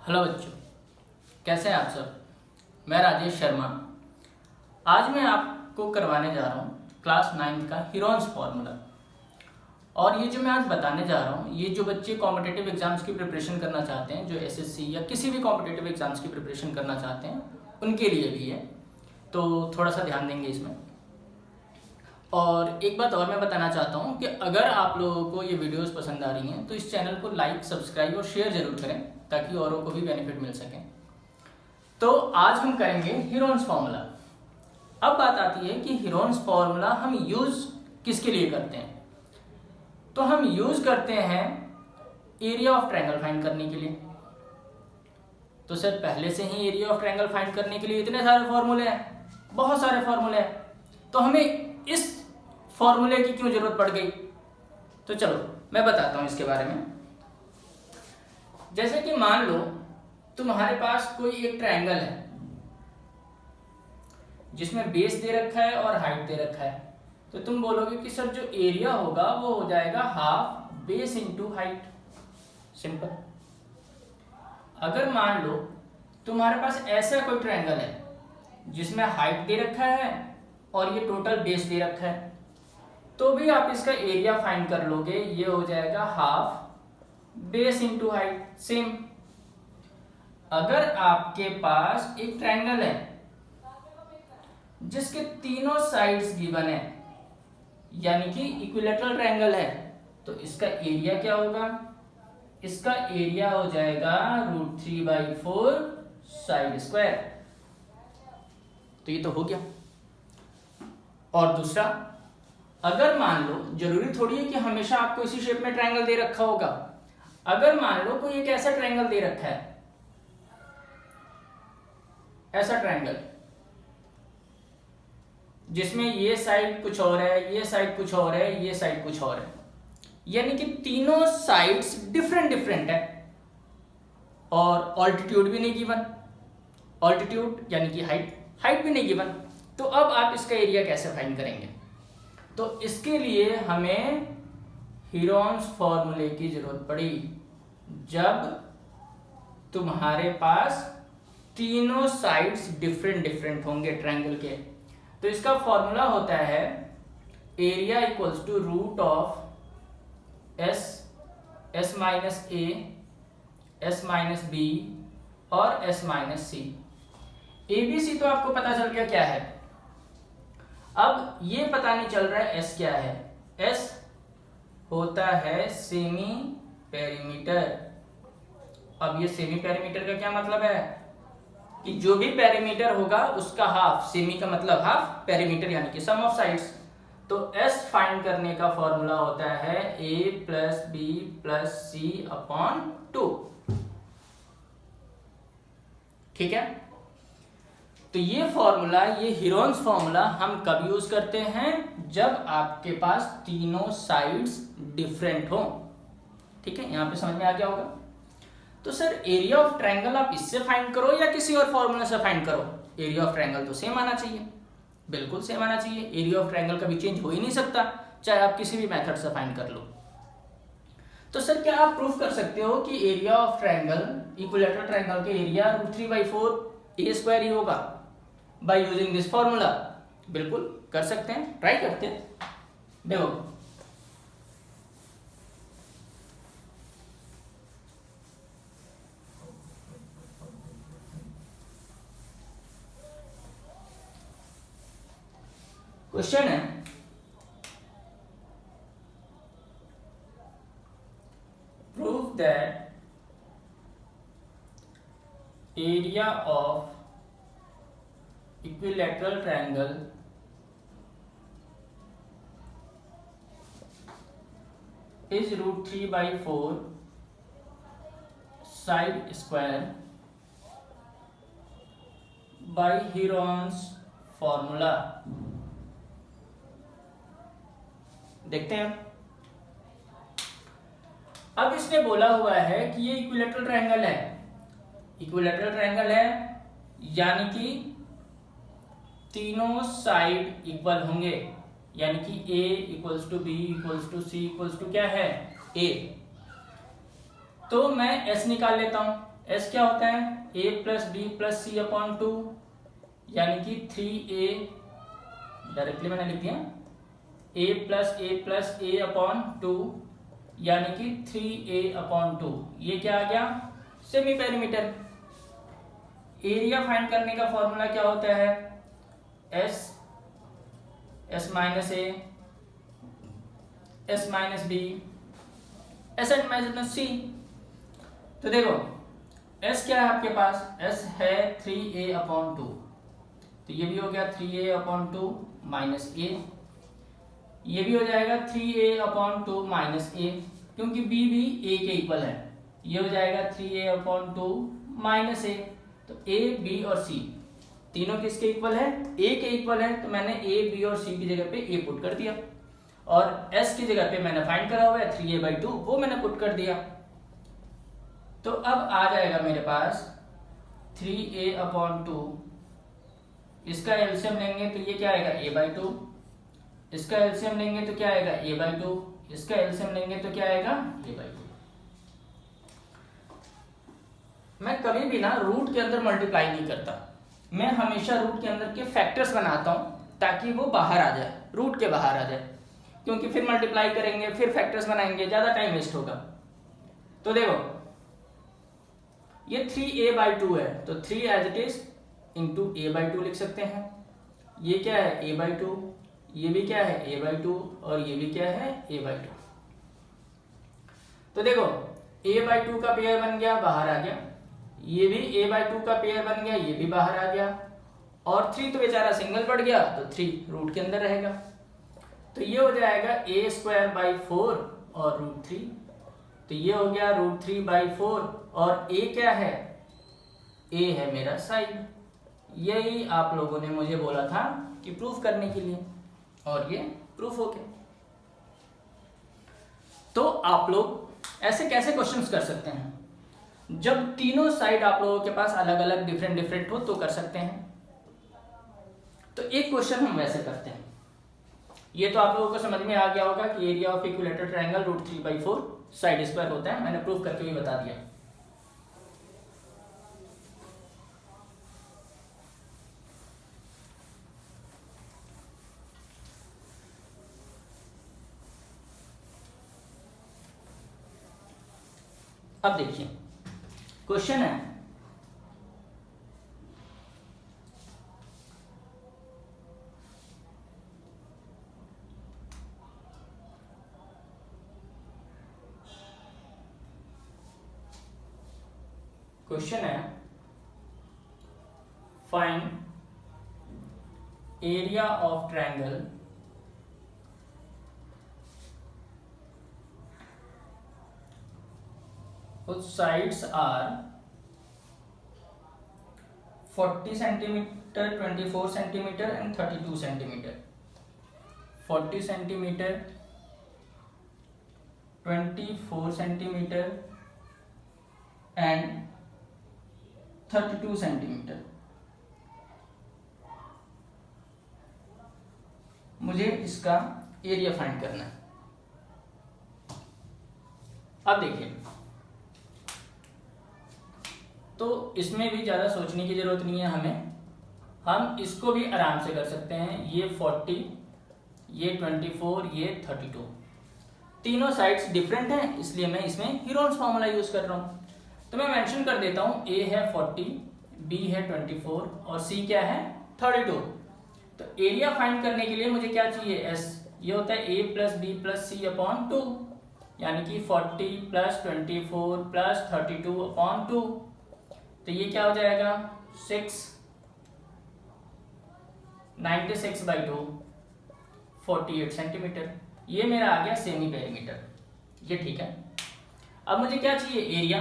Hello बच्चों, कैसे हैं आप सब। मैं राजेश शर्मा। आज मैं आपको करवाने जा रहा हूँ क्लास 9 का हीरोन्स फार्मूला। और ये जो मैं आज बताने जा रहा हूँ, ये जो बच्चे कॉम्पिटिटिव एग्जाम्स की प्रिपरेशन करना चाहते हैं, जो एसएससी या किसी भी कॉम्पिटिटिव एग्जाम्स की प्रिपरेशन करना चाहते हैं, उनके लिए भी है। तो थोड़ा सा ध्यान देंगे इसमें। और एक बात और मैं बताना चाहता हूँ कि अगर आप लोगों को ये वीडियोस पसंद आ रही हैं तो इस चैनल को लाइक, सब्सक्राइब और शेयर जरूर करें ताकि औरों को भी बेनिफिट मिल सके। तो आज हम करेंगे हीरोन्स फार्मूला। अब बात आती है कि हीरोन्स फार्मूला हम यूज किसके लिए करते हैं। तो हम यूज करते हैं एरिया ऑफ ट्रायंगल फाइंड करने के लिए। तो सर पहले से ही एरिया ऑफ ट्रायंगल फाइंड करने के लिए इतने सारे फॉर्मूले हैं, बहुत सारे फॉर्मूले हैं, तो हमें इस फॉर्मूले की क्यों जरूरत पड़ गई। तो चलो मैं बताता हूं इसके बारे में। जैसे कि मान लो तुम्हारे पास कोई एक ट्रायंगल है जिसमें बेस दे रखा है और हाइट दे रखा है। तो तुम बोलोगे कि सर जो एरिया होगा वो हो जाएगा half base into height. Simple. अगर मान लो तुम्हारे पास ऐसा कोई ट्रायंगल है जिसमें हाइट दे रखा है और ये टोटल बेस दे रखा है, तो भी आप इसका एरिया फाइंड कर लोगे। ये हो जाएगा half base into height. Same. अगर आपके पास एक ट्रायंगल है जिसके तीनों साइड्स गिवन है, यानी कि इक्विलैटरल ट्रायंगल है, तो इसका एरिया क्या होगा। इसका एरिया हो जाएगा √3/4 साइड स्क्वायर। तो ये तो हो गया। और दूसरा, अगर मान लो, जरूरी थोड़ी है कि हमेशा आपको इसी शेप में ट्रायंगल दे रखा होगा। अगर मान लो कोई एक ऐसा ट्रायंगल दे रखा है, ऐसा ट्रायंगल जिसमें ये साइड कुछ और है, ये साइड कुछ और है, ये साइड कुछ और है, यानी कि तीनों साइड्स डिफरेंट डिफरेंट है और ऑल्टीट्यूड भी नहीं गिवन। ऑल्टीट्यूड यानी कि हाइट भी नहीं गिवन। तो अब आप इसका एरिया कैसे फाइंड करेंगे। तो इसके लिए हमें हीरोन्स फॉर्मूले की जरूरत पड़ी जब तुम्हारे पास तीनों साइड्स डिफरेंट डिफरेंट होंगे ट्रायंगल के। तो इसका फॉर्मूला होता है area equals to root of S minus A, S minus B और S minus C. A B C तो आपको पता चल गया क्या है। अब ये पता नहीं चल रहा है एस क्या है। एस होता है सेमी पेरीमीटर। अब ये सेमी पेरीमीटर का क्या मतलब है कि जो भी पेरीमीटर होगा उसका हाफ। सेमी का मतलब हाफ, पेरीमीटर यानी कि सम ऑफ साइड्स। तो एस फाइंड करने का फॉर्मूला होता है a plus b plus c upon 2। ठीक है। तो ये फॉर्मूला, ये हीरोन्स फॉर्मूला हम कब यूज करते हैं, जब आपके पास तीनों साइड्स डिफरेंट हो। ठीक है, यहां पे समझ में आ गया होगा। तो सर एरिया ऑफ ट्रायंगल आप इससे फाइंड करो या किसी और फॉर्मूला से फाइंड करो, एरिया ऑफ ट्रायंगल तो सेम आना चाहिए। बिल्कुल सेम आना चाहिए। एरिया ऑफ ट्रायंगल कभी चेंज हो ही नहीं सकता, चाहे आप किसी भी मेथड से फाइंड कर लो। तो सर क्या आप प्रूफ कर सकते हो कि area of triangle, equilateral triangle के एरिया √3/4 ए स्क्वायर ही होगा बाय यूजिंग दिस फॉर्मूला। बिल्कुल कर सकते हैं, ट्राई करते हैं। देखो क्वेश्चन है, prove that area of equilateral triangle is √3/4 side square by Heron's formula. देखते हैं। अब इसने बोला हुआ है कि ये इक्विलैटरल ट्रायंगल है। इक्विलैटरल ट्रायंगल है यानी कि तीनों साइड इक्वल होंगे, यानी कि a equals to b equals to c equals to क्या है a। तो मैं s निकाल लेता हूं। एस क्या होता है ए plus b plus c upon 2, यानी कि 3a, डायरेक्टली मैंने लिख दिया ए प्लस ए अपॉन 2, यानी कि 3a अपॉन 2। ये क्या आ गया सेमी पेरीमीटर। एरिया फाइंड करने का फॉर्मूला क्या होता है S minus A, S minus B, S and minus C. तो देखो एस क्या है आपके पास, एस है 3a अपॉन 2, तो ये भी हो गया 3a अपॉन 2 माइनस ए, ये भी हो जाएगा 3a अपॉन 2 माइनस ए, क्योंकि b भी a के इक्वल है। ये हो जाएगा 3a अपॉन 2 माइनस ए। तो a, b और c तीनों किसके इक्वल है, a के इक्वल है, तो मैंने a, b और c की जगह पे a पुट कर दिया, और s की जगह पे मैंने फाइंड करा हुआ है 3a/2, वो मैंने पुट कर दिया। तो अब आ जाएगा मेरे पास 3a अपॉन 2, इसका एलसीएम लेंगे तो ये क्या आएगा a/2, इसका एलसीएम लेंगे तो क्या आएगा a/2, इसका एलसीएम लेंगे तो क्या आएगा a/2। मैं कभी भी ना रूट के अंदर मल्टीप्लाई नहीं करता, मैं हमेशा रूट के अंदर के फैक्टर्स बनाता हूं ताकि वो बाहर आ जाए, रूट के बाहर आ जाए, क्योंकि फिर मल्टीप्लाई करेंगे फिर फैक्टर्स बनाएंगे, ज्यादा टाइम वेस्ट होगा। तो देखो ये 3a/2 है, तो 3 as it is into a/2 लिख सकते हैं। ये क्या है a/2, ये भी क्या है a/2, और ये भी क्या है a/2। तो देखो a/2 का पेयर बन गया, बाहर आ गया, ये भी a/2 का पेयर बन गया, ये भी बाहर आ गया, और 3 तो बेचारा सिंगल बढ़ गया, तो 3 रूट के अंदर रहेगा। तो ये हो जाएगा a²/4 और √3, तो ये हो गया √3/4, और a क्या है, a है मेरा साइड। यही आप लोगों ने मुझे बोला था कि प्रूफ करने के लिए, और ये प्रूफ हो गया। तो आप लोग ऐसे कैसे क्वेश्चंस कर सकते हैं, जब तीनों साइड आप लोगों के पास अलग अलग डिफरेंट हो तो कर सकते हैं। तो एक क्वेश्चन हम वैसे करते हैं, ये तो आप लोगों को समझ में आ गया होगा कि area of equilateral triangle √3/4 side square होता है, मैंने प्रूफ करके भी बता दिया। अब देखिए क्वेश्चन है, find area of triangle whose sides are 40 centimeter, 24 centimeter and 32 centimeter। 40 centimeter, 24 centimeter and 32 centimeter। मुझे इसका एरिया फाइंड करना है। अब देखिए, तो इसमें भी ज़्यादा सोचने की ज़रूरत नहीं है हमें, हम इसको भी आराम से कर सकते हैं। ये 40, ये 24, ये 32, तीनों साइड्स डिफरेंट हैं, इसलिए मैं इसमें हीरोन्स फार्मूला यूज़ कर रहा हूँ। तो मैं मेंशन कर देता हूँ, ए है 40, बी है 24 और सी क्या है 32। तो एरिया फाइंड करने के लिए मुझे क्या चाहिए, एस। ये होता है ए plus b plus c upon 2, यानी कि 40 प्लस 24 प्लस 32 अपॉन 2। तो ये क्या हो जाएगा 96/2, 48 सेंटीमीटर। ये मेरा आ गया सेमी पेरीमीटर, ये ठीक है। अब मुझे क्या चाहिए, एरिया।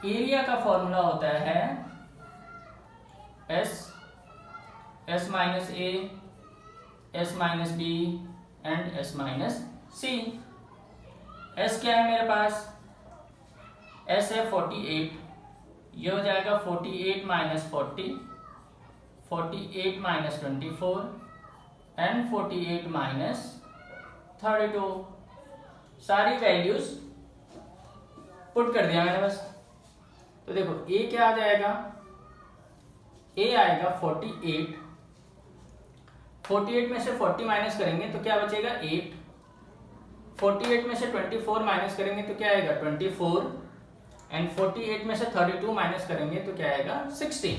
एरिया का फॉर्मूला होता है S minus A, S minus B and S minus c. S क्या है मेरे पास, एस है 48, ये हो जाएगा 48 माइनस 40, 48 माइनस 24 एंड 48 माइनस 32। सारी वैल्यूज पुट कर दिया मैंने बस। तो देखो ए क्या आ जाएगा, ए आएगा 48, 48 में से 40 माइनस करेंगे तो क्या बचेगा 8, 48 में से 24 माइनस करेंगे तो क्या आएगा 24, एंड 48 में से 32 माइनस करेंगे तो क्या आएगा 16।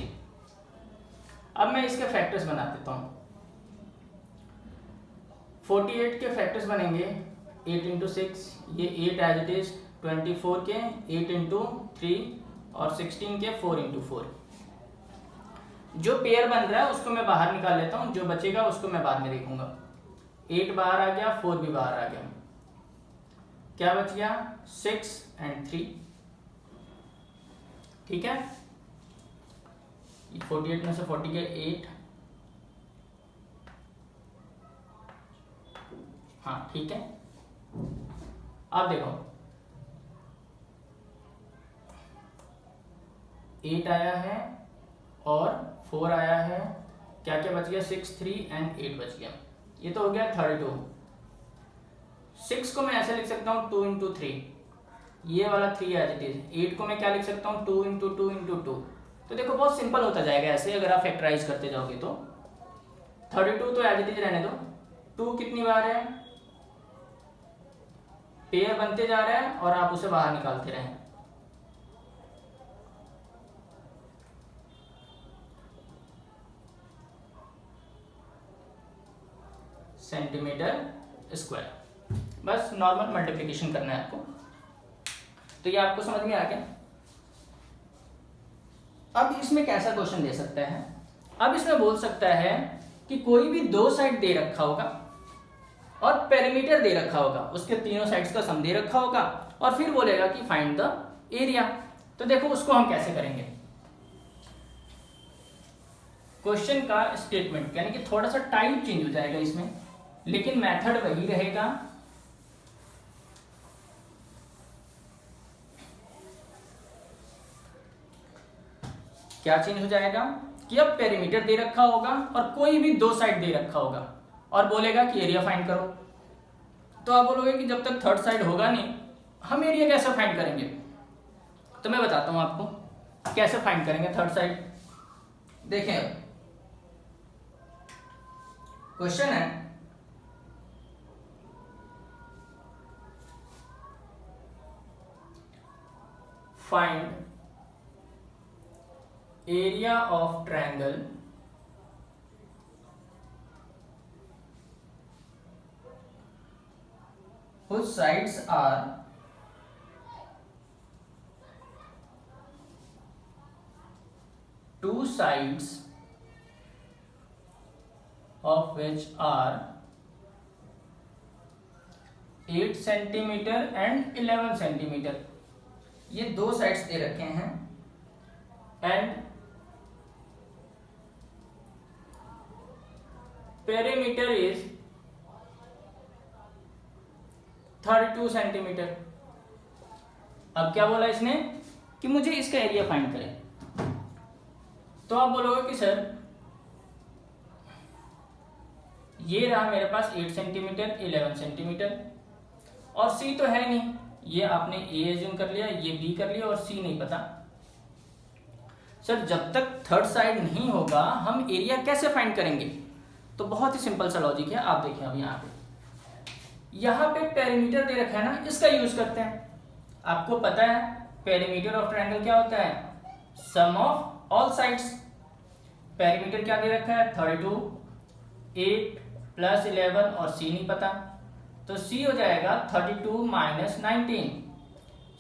अब मैं इसके फैक्टर्स बना देता हूँ। 48 के फैक्टर्स बनेंगे 8 इंटू 6, ये 8 एज इट इज, 24 के 8 इंटू 3 और 16 के 4 इंटू 4। जो पेयर बन रहा है उसको मैं बाहर निकाल लेता हूँ, जो बचेगा उसको मैं बाद में देखूंगा। 8 बाहर आ गया, 4 भी बाहर आ गया, क्या बच गया 6 एंड 3। ठीक है, 48 में से 40 के 8, हाँ ठीक है। अब देखो 8 आया है और 4 आया है, क्या क्या बच गया 6, 3 एंड 8 बच गया। ये तो हो गया 32। 6 को मैं ऐसे लिख सकता हूँ 2 इंटू 3, ये वाला 3 एज इट इज। 8 को मैं क्या लिख सकता हूँ 2 इंटू 2 इंटू 2। तो देखो बहुत सिंपल होता जाएगा ऐसे अगर आप फैक्टराइज करते जाओगे तो। 32 तो एज इट इज रहने दो, 2 कितनी बार है, पेयर बनते जा रहा है और आप उसे बाहर निकालते रहें। सेंटीमीटर स्क्वायर, बस नॉर्मल मल्टीप्लिकेशन करना है आपको। तो ये आपको समझ में आ गया। अब इसमें कैसा क्वेश्चन दे सकता है, अब इसमें बोल सकता है कि कोई भी दो साइड दे रखा होगा और पेरीमीटर दे रखा होगा, उसके तीनों साइड्स का सम दे रखा होगा और फिर बोलेगा कि फाइंड द एरिया। तो देखो उसको हम कैसे करेंगे। क्वेश्चन का स्टेटमेंट यानी कि थोड़ा सा टाइप चेंज हो जाएगा इसमें, लेकिन मेथड वही रहेगा। क्या चेंज हो जाएगा कि अब पेरीमीटर दे रखा होगा और कोई भी दो साइड दे रखा होगा और बोलेगा कि एरिया फाइंड करो। तो आप बोलोगे कि जब तक थर्ड साइड होगा नहीं हम एरिया कैसे फाइंड करेंगे। तो मैं बताता हूं आपको कैसे फाइंड करेंगे थर्ड साइड। देखें क्वेश्चन है, find area of triangle whose sides are two sides of which are 8 centimetre and 11 centimetre. ये दो साइड्स दे रखे हैं एंड पेरीमीटर इज 32 सेंटीमीटर। अब क्या बोला इसने कि मुझे इसका एरिया फाइंड करें। तो आप बोलोगे कि सर ये रहा मेरे पास 8 सेंटीमीटर 11 सेंटीमीटर और सी तो है नहीं, ये आपने ए एज्यूम कर लिया, ये बी कर लिया और सी नहीं पता। सर जब तक थर्ड साइड नहीं होगा हम एरिया कैसे फाइंड करेंगे। तो बहुत ही सिंपल सा लॉजिक है, आप देखिए अब यहाँ पे पेरीमीटर दे रखा है ना, इसका यूज करते हैं। आपको पता है पेरीमीटर ऑफ ट्रायंगल क्या होता है, सम ऑफ ऑल साइड्स। पेरीमीटर क्या दे रखा है 32, 8 प्लस 11 और सी नहीं पता, तो सी हो जाएगा 32 माइनस 19,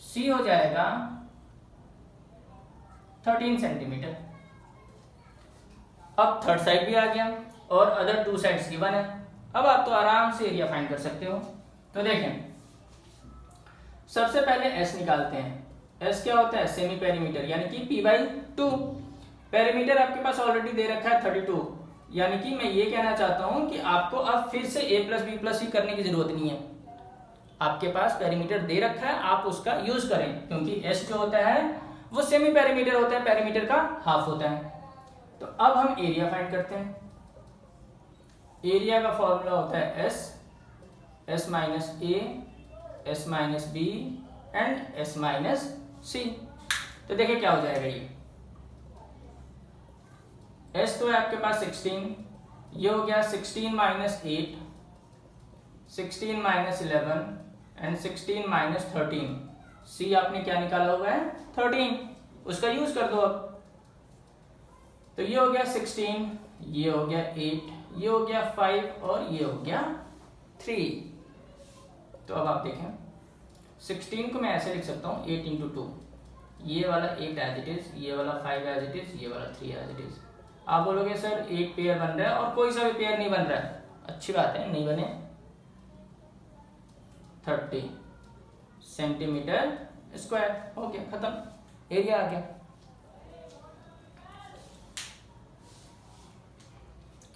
सी हो जाएगा 13 सेंटीमीटर। अब थर्ड साइड भी आ गया और अदर टू साइड्स गिवन है। अब आप तो आराम से एरिया फाइंड कर सकते हो। तो देखें सबसे पहले एस निकालते हैं। एस क्या होता है, सेमी पेरीमीटर यानी कि p/2। पेरीमीटर आपके पास ऑलरेडी दे रखा है 32, यानी कि मैं ये कहना चाहता हूं कि आपको अब फिर से a प्लस बी प्लस सी करने की जरूरत नहीं है। आपके पास पेरीमीटर दे रखा है, आप उसका यूज करें, क्योंकि एस जो होता है वो सेमी पेरीमीटर होता है, पेरीमीटर का हाफ होता है। तो अब हम एरिया फाइंड करते हैं। एरिया का फॉर्मूला होता है S minus A, S minus B and S minus C. तो देखिए क्या हो जाएगा, ये एस तो है आपके पास 16, ये हो गया 16 माइनस 8, 16 माइनस 11 एंड 16 माइनस 13। सी आपने क्या निकाला हुआ है 13, उसका यूज कर दो अब। तो ये हो गया 16, ये हो गया 8, ये हो गया 5 और ये हो गया 3। तो अब आप देखें 16 को मैं ऐसे लिख सकता हूँ 8 इंटू 2, ये वाला 8 एज इट इज, ये वाला 5 एज इट इज, ये वाला 3 एज इट इज। आप बोलोगे सर एक पेयर बन रहा है और कोई सा भी पेयर नहीं बन रहा है, अच्छी बात है, नहीं बने। 30 सेंटीमीटर स्क्वायर, हो गया खत्म, एरिया आ गया।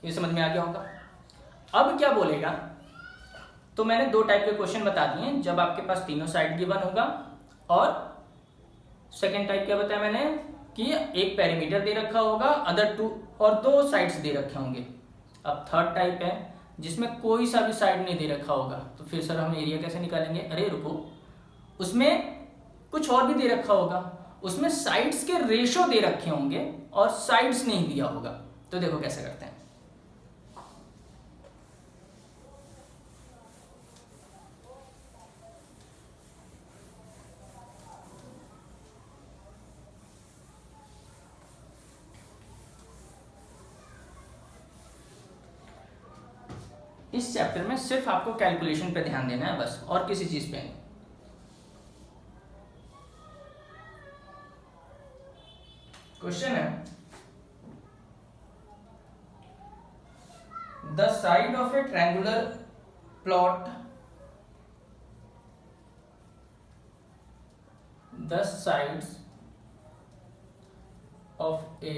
ये समझ में आ गया होगा। अब क्या बोलेगा, तो मैंने दो टाइप के क्वेश्चन बता दिए, जब आपके पास तीनों साइड गिवन होगा, और सेकेंड टाइप क्या बताया मैंने कि एक पेरीमीटर दे रखा होगा, अदर टू और दो साइड्स दे रखे होंगे। अब थर्ड टाइप है जिसमें कोई सा भी साइड नहीं दे रखा होगा, तो फिर सर हम एरिया कैसे निकालेंगे? अरे रुको, उसमें कुछ और भी दे रखा होगा, उसमें साइड्स के रेशो दे रखे होंगे और साइड्स नहीं दिया होगा। तो देखो कैसे करते हैं। इस चैप्टर में सिर्फ आपको कैलकुलेशन पे ध्यान देना है बस, और किसी चीज पे नहीं। क्वेश्चन है, the side of A triangular plot, the sides of A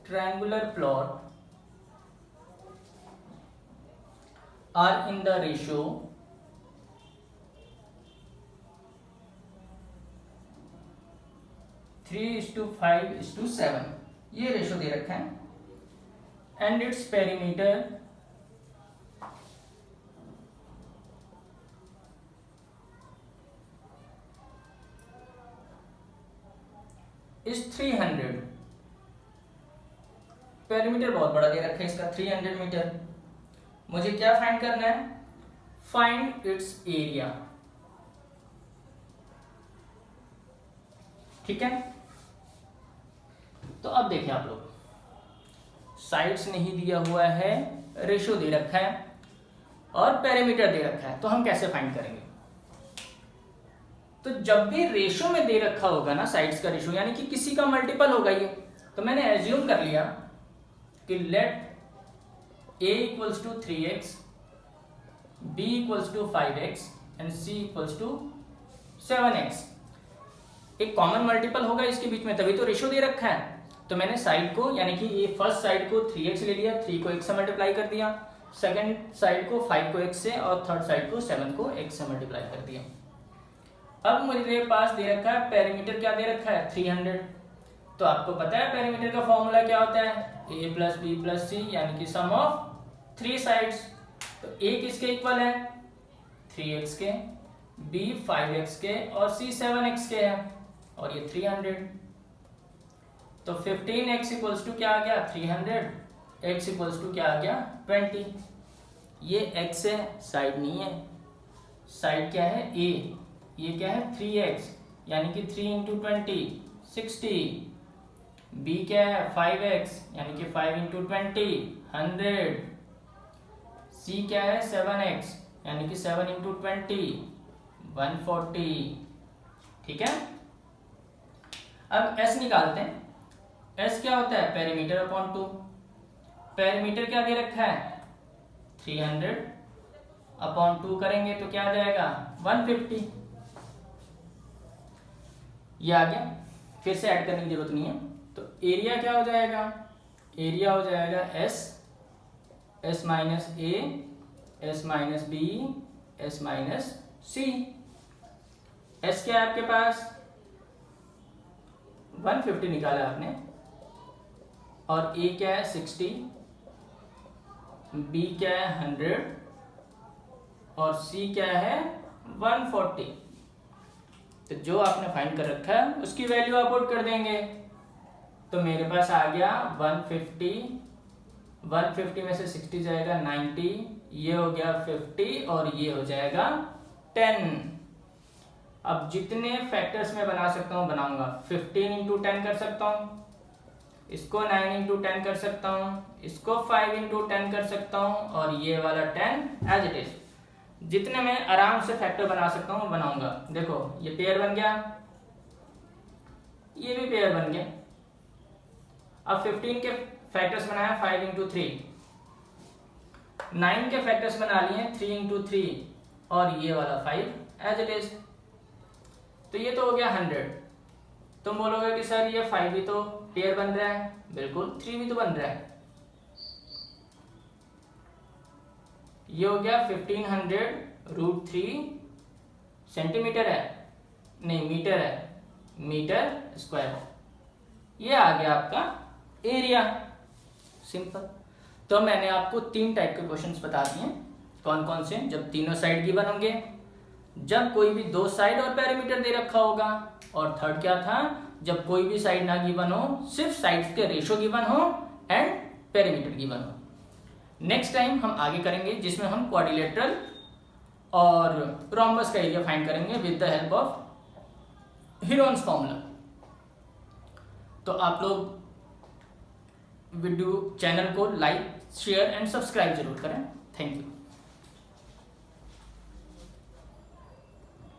triangular plot are in the ratio 3:5:7, ये रेशो दे रखा है, and its perimeter is 300। Perimeter बहुत बड़ा दे रखा है इसका 300 मीटर। मुझे क्या फाइंड करना है? Find its area. ठीक है, तो अब देखिए आप लोग, साइड्स नहीं दिया हुआ है, रेशो दे रखा है और पेरीमीटर दे रखा है, तो हम कैसे फाइंड करेंगे? तो जब भी रेशो में दे रखा होगा ना साइड्स का रेशो, यानी कि किसी का मल्टीपल होगा ये, तो मैंने एज्यूम कर लिया कि late a equals to 3x, b equals to 5x and c equals to 7x। एक कॉमन मल्टीपल होगा इसके बीच में, तभी तो रेशो दे रखा है। तो मैंने साइड को, यानी कि ये फर्स्ट साइड को 3x ले लिया, 3 को x से मल्टीप्लाई कर दिया, सेकंड साइड को 5 को x से, और थर्ड साइड को 7 को x से मल्टीप्लाई कर दिया। अब मेरे पास दे रखा है पेरीमीटर, क्या दे रखा है 300। तो आपको पता है पेरीमीटर का फॉर्मूला क्या होता है, a प्लस बी प्लस सी, यानी कि सम ऑफ 3 साइड्स। तो a किसके इक्वल है 3x के, b 5x के और c 7x के है, और ये 300। तो 15x इक्वल्स टू क्या आ गया 300, x इक्वल्स टू क्या आ गया 20। ये x है, साइड नहीं है, साइड क्या है a, ये क्या है 3x, यानी कि 3 इंटू 20 60। b क्या है 5x, यानी कि 5 इंटू 20 100। c क्या है 7x, यानी कि 7 इंटू 20 140। ठीक है, अब s निकालते हैं। s क्या होता है पेरीमीटर अपॉन 2। पेरीमीटर क्या दे रखा है 300 अपॉन 2 करेंगे तो क्या आ जाएगा 150। ये आ गया, फिर से ऐड करने की जरूरत नहीं है। तो एरिया क्या हो जाएगा, एरिया हो जाएगा s minus a, s minus b, s minus c। s क्या है आपके पास 150 निकाला आपने, और a क्या है 60, b क्या है 100 और c क्या है 140। तो जो आपने फाइंड कर रखा है उसकी वैल्यू आप पुट कर देंगे। तो मेरे पास आ गया 150 में से 60 जाएगा 90, ये हो गया 50 और ये हो जाएगा 10। अब जितने फैक्टर्स में बना सकता हूँ बनाऊंगा। 15 इंटू 10 कर सकता हूँ, इसको 9 इंटू 10 कर सकता हूँ, इसको 5 इंटू 10 कर सकता हूँ और ये वाला 10 एज इट इज। जितने मैं आराम से फैक्टर बना सकता हूँ बनाऊंगा। देखो ये पेयर बन गया, ये भी पेयर बन गया। अब 15 के फैक्टर्स बनाया 5 इंटू 3, 9 के फैक्टर्स बना लिए 3 इंटू 3 और ये वाला 5 एज इट इज। तो ये तो हो गया 100। तुम बोलोगे कि सर ये 5 भी तो पेयर बन रहा है, बिल्कुल 3 भी तो बन रहा है। ये हो गया 1500√3 सेंटीमीटर है, नहीं मीटर है, मीटर स्क्वायर। ये आ गया आपका एरिया, सिंपल। तो मैंने आपको 3 टाइप के क्वेश्चंस बता दिए। कौन कौन से? जब तीनों साइड गिवन होंगे, जब कोई भी 2 साइड और पेरीमीटर दे रखा होगा, और थर्ड क्या था? जब कोई भी साइड ना गिवन हो, सिर्फ साइड्स के रेशो गिवन हो एंड पेरीमीटर गिवन हो। नेक्स्ट टाइम हम आगे करेंगे जिसमें हम क्वाड्रिलेटरल और रोम्बस का एरिया फाइंड करेंगे with the help of Heron's formula. तो आप लोग वीडियो चैनल को लाइक, शेयर एंड सब्सक्राइब जरूर करें। Thank you.